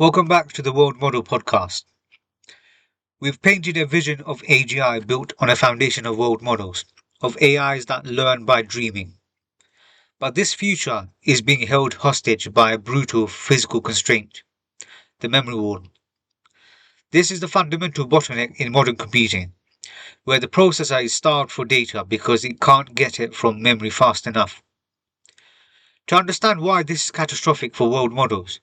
Welcome back to the World Model Podcast. We've painted a vision of AGI built on a foundation of world models, of AIs that learn by dreaming. But this future is being held hostage by a brutal physical constraint, the memory wall. This is the fundamental bottleneck in modern computing, where the processor is starved for data because it can't get it from memory fast enough. To understand why this is catastrophic for world models,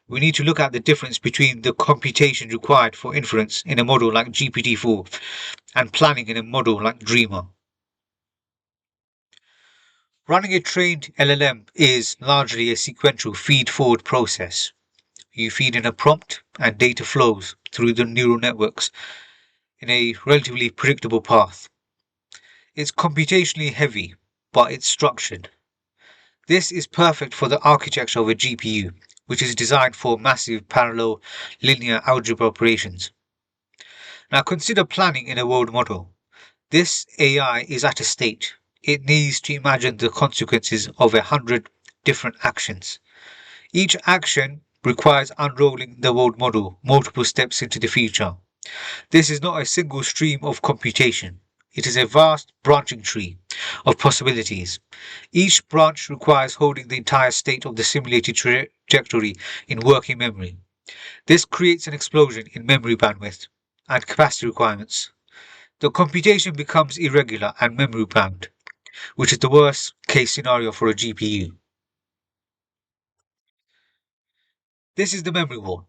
we need to look at the difference between the computation required for inference in a model like GPT-4 and planning in a model like Dreamer. Running a trained LLM is largely a sequential feed-forward process. You feed in a prompt and data flows through the neural networks in a relatively predictable path. It's computationally heavy, but it's structured. This is perfect for the architecture of a GPU, which is designed for massive parallel linear algebra operations. Now consider planning in a world model. This AI is at a state. It needs to imagine the consequences of 100 different actions. Each action requires unrolling the world model multiple steps into the future. This is not a single stream of computation. It is a vast branching tree of possibilities. Each branch requires holding the entire state of the simulated trajectory in working memory. This creates an explosion in memory bandwidth and capacity requirements. The computation becomes irregular and memory bound, which is the worst case scenario for a GPU. This is the memory wall.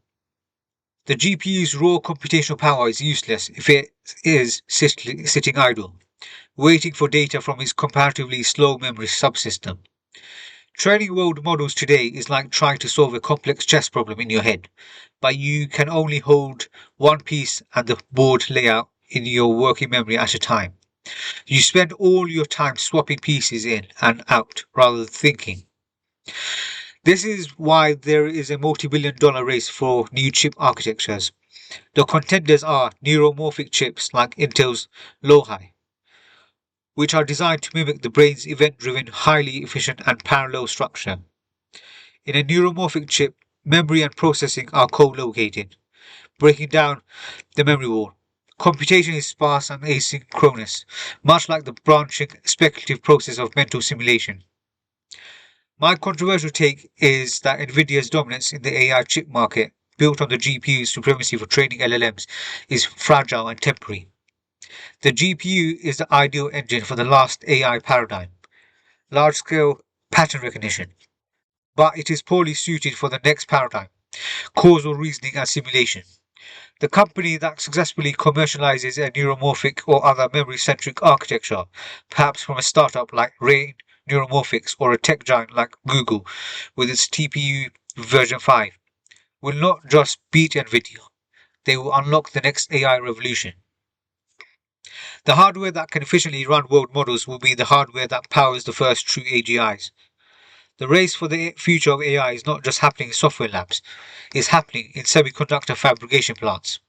The GPU's raw computational power is useless if it is sitting idle, waiting for data from its comparatively slow memory subsystem. Training world models today is like trying to solve a complex chess problem in your head, but you can only hold one piece and the board layout in your working memory at a time. You spend all your time swapping pieces in and out rather than thinking. This is why there is a multi-billion-dollar race for new chip architectures. The contenders are neuromorphic chips like Intel's Lohi, which are designed to mimic the brain's event-driven, highly efficient and parallel structure. In a neuromorphic chip, memory and processing are co-located, breaking down the memory wall. Computation is sparse and asynchronous, much like the branching speculative process of mental simulation. My controversial take is that Nvidia's dominance in the AI chip market, built on the GPU's supremacy for training LLMs, is fragile and temporary. The GPU is the ideal engine for the last AI paradigm, large-scale pattern recognition, but it is poorly suited for the next paradigm, causal reasoning and simulation. The company that successfully commercializes a neuromorphic or other memory-centric architecture, perhaps from a startup like Rain Neuromorphics or a tech giant like Google with its TPU version 5, will not just beat Nvidia, they will unlock the next AI revolution. The hardware that can efficiently run world models will be the hardware that powers the first true AGIs. The race for the future of AI is not just happening in software labs, it's happening in semiconductor fabrication plants.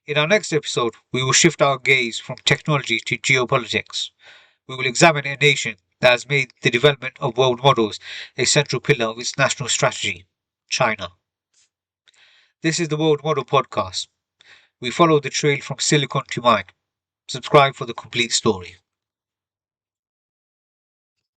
In our next episode, we will shift our gaze from technology to geopolitics. We will examine a nation that has made the development of world models a central pillar of its national strategy, China. This is the World Model Podcast. We follow the trail from silicon to mind. Subscribe for the complete story.